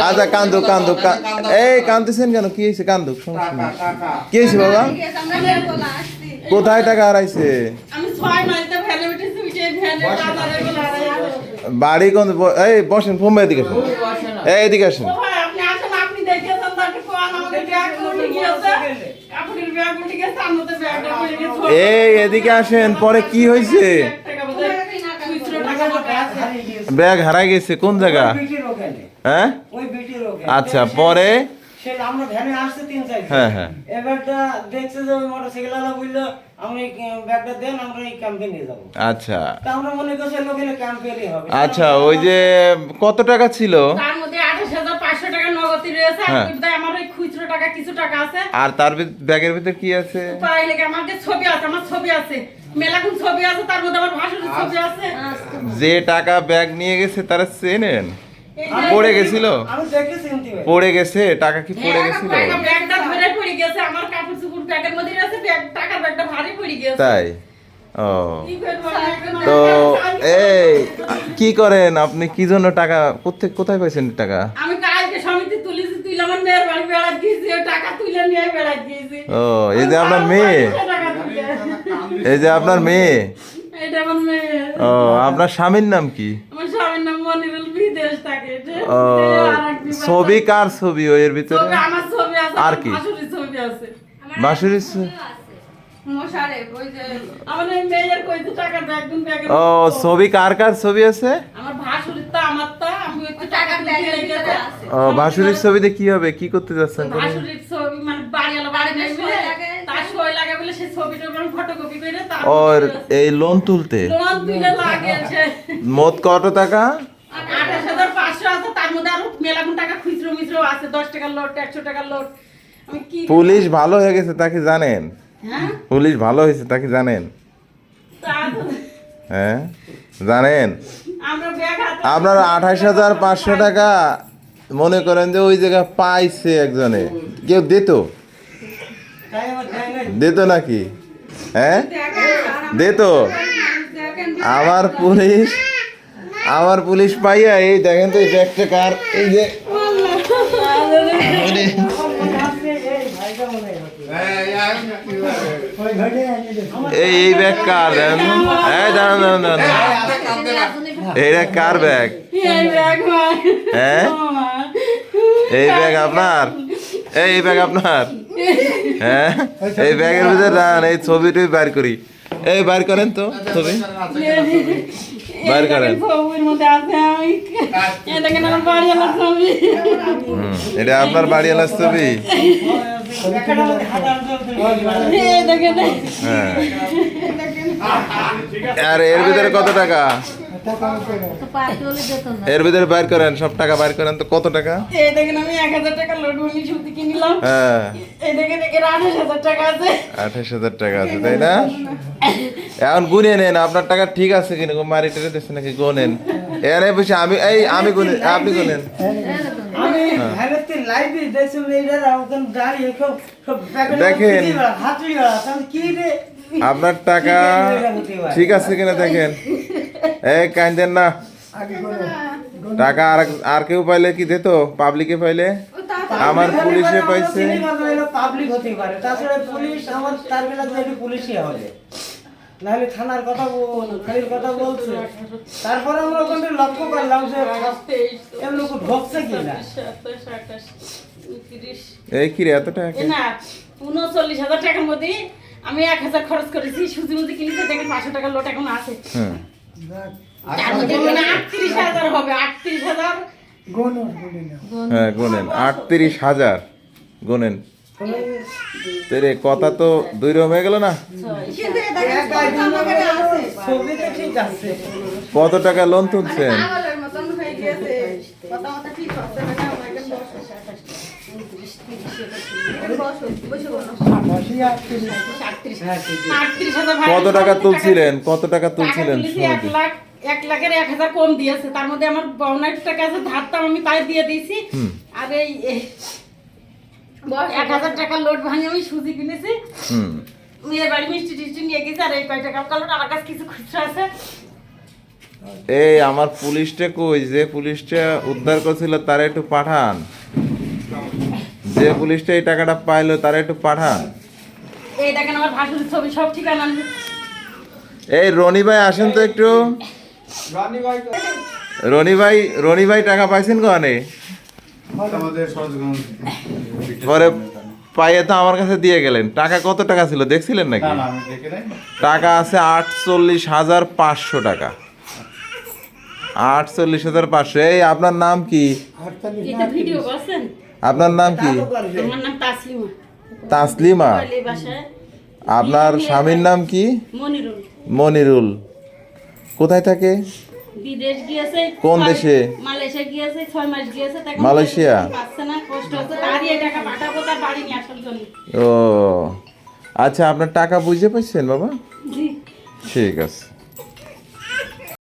আচ্ছা কান্দুক কান্দুক এই কান্দতেছেন কেন? কি হয়েছে? কান্দুক, কি হয়েছে বাবা? কোথায় টাকা হারাইছে? বাড়ি কোন? এই বসেন, ফোন এদিকে আসেন, এই এদিকে আসেন। এই এদিকে আসেন। পরে কি হয়েছে? ব্যাগ হারাই গেছে কোন জায়গা? হ্যাঁ আচ্ছা, পরে হ্যাঁ হ্যাঁ আচ্ছা আচ্ছা, ওই যে কত টাকা ছিল? আর তার ব্যাগের ভিতরে কি আছে? যে টাকা ব্যাগ নিয়ে গেছে তারা চেনেন? পড়ে গেছিল? পড়ে গেছে টাকা? কি পড়ে গেছিল? তাই? ও, তো এই কি করেন আপনি? কি জন্য টাকা কোথায় পাইছেন টাকা? আমি কালকে সমিতি তুলেছি, তুলে আমার মেয়ের বাড়ি বেড়াত গিয়েছি, টাকা তুলে নিয়ে বেড়াত গিয়েছি। ও, এই যে আপনার মেয়ে? এই যে আপনার মেয়ে? এটা আমার মেয়ে। ও, আপনার স্বামীর নাম কি? আমার স্বামীর নাম মনিরুল, বিদেশ থাকে। ও, ছবি কার ছবি এর ভিতরে? আমার ছবি আছে, আর কি? শাশুড়ির ছবি আছে। বাঁশুরির? ও, ছবি কার কার ছবি আছে? ও, ভাসুরির ছবিতে কি হবে? কি করতে যাচ্ছেন? ওর এই লোন তুলতে? মোট কত টাকা? 28,500 আছে, তার মধ্যে আরো মেলাগুন টাকা খুচরো মিচরো আছে, 10 টাকার লোট, 100 টাকার লোট। আমি কি পুলিশ ভালো হয়ে গেছে তাকে জানেন? পুলিশ ভালো হয়েছে তাকে জানেন? হ্যাঁ জানেন। আপনার 28,500 টাকা মনে করেন যে ওই জায়গা পাইছে একজনে, কেউ দিত নাকি? হ্যাঁ দিত। আমার পুলিশ পাইয়া এই দেখেন তো, এই ব্যাগটা কার? এই যে এই ব্যাগ কার? এইটা কার ব্যাগ? হ্যাঁ এই ব্যাগ আপনার? এই ব্যাগ আপনার? হ্যাঁ এই ব্যাগের ভিতরে রান, এই ছবিটাই বার করি। এই বার করেন তো ছবি, বার করেন। এটা আপনার বাড়িওয়ালার ছবি? হ্যাঁ। আর এর ভিতরে কত টাকা? এর ভিতরে বাইর করেন, সব টাকা বাইর করেন তো। কত টাকা? এই দেখেন, আমি 1000 টাকা লোড আমি সুতি কিনলাম। হ্যাঁ, এই দেখেন, এর 28,000 টাকা আছে। 28,000 টাকা আছে, তাই না? এখন গুনে নেন আপনার টাকা ঠিক আছে কিনা, মারি টেরে দিচ্ছে নাকি? গোনেন এনে বসে। আমি গুনে, আপনি গুনেন। দেখেন আপনার টাকা ঠিক আছে কিনা দেখেন। এই কাইন্দেন না, টাকা আর কেউ পাইলে কি দিত? পাবলিকে পাইলে? আমার পুলিশে পাইছে। পাবলিক হতে পারে, তাছাড়া পুলিশ আমার তার বেলা একটু পুলিশই হবে, নাহলে থানার কথা খালির কথা বলছে। তারপরে আমরা ওখানে লক্ষ্য করলাম যে এর লোক ঢোকছে কিনা। এই কি রে এত টাকা? না, 39,000 টাকার মধ্যে আমি 1,000 খরচ করেছি, সুজি মুজি কিনেছি। দেখেন 500 টাকার লোট এখন আছে। তার মধ্যে 38,000 হবে। 38,000 হ্যাঁ গোনেন, 38,000 গোনেন। তেরে কথা তো দুই রকম হয়ে গেল না? কত টাকা লোন তুলছেন? কত টাকা তুলছিলেন? কত টাকা তুলছিলেন? 1,00,000-এর 1,000 কম দিয়েছে। তার মধ্যে আমার 52 টাকা আছে, ধারটাও আমি তাই দিয়ে দিয়েছি। আর এই 1,000 টাকার লোট ভাঙে আমি সুজি কিনেছি। মেয়ের বাড়ি মিষ্টি টিষ্টি নিয়ে গেছি। আর এই কয় টাকা কালো আমার কাছে কিছু খুচরা আছে। এই আমার পুলিশটা কই, যে পুলিশটা উদ্ধার করছিল তারা একটু পাঠান, যে পুলিশটা এই টাকাটা পাইলো তারা একটু পাঠান। এই দেখেন আমার ভাসুরের ছবি, সব ঠিকানা আমি এই রনি ভাই আসেন তো একটু। রনি ভাই টাকা পাইছেন কনে? পরে পাইয়ে তো আমার কাছে দিয়ে গেলেন। টাকা কত টাকা ছিল দেখছিলেন নাকি? টাকা আছে 48,500 টাকা। 48,500। এই আপনার নাম কি? এটা ভিডিও করছেন? আপনার নাম কি? আমার নাম তাসলিমা। তাসলিমা। এই বাসায় আপনার স্বামীর নাম কি? মনিরুল। মনিরুল। কোথায় থাকে? বিদেশ গিয়েছে। কোন দেশে? মালয়েশিয়া গিয়েছে, 6 মাস গিয়েছে। তাকে মালয়েশিয়া? পাচ্ছে না, কষ্ট হচ্ছে। তারই এই টাকা পাঠাবো, তার বাড়ি নিয়ে আসার জন্য। ও আচ্ছা, আপনার টাকা বুঝে পাইছেন বাবা? জি। ঠিক আছে।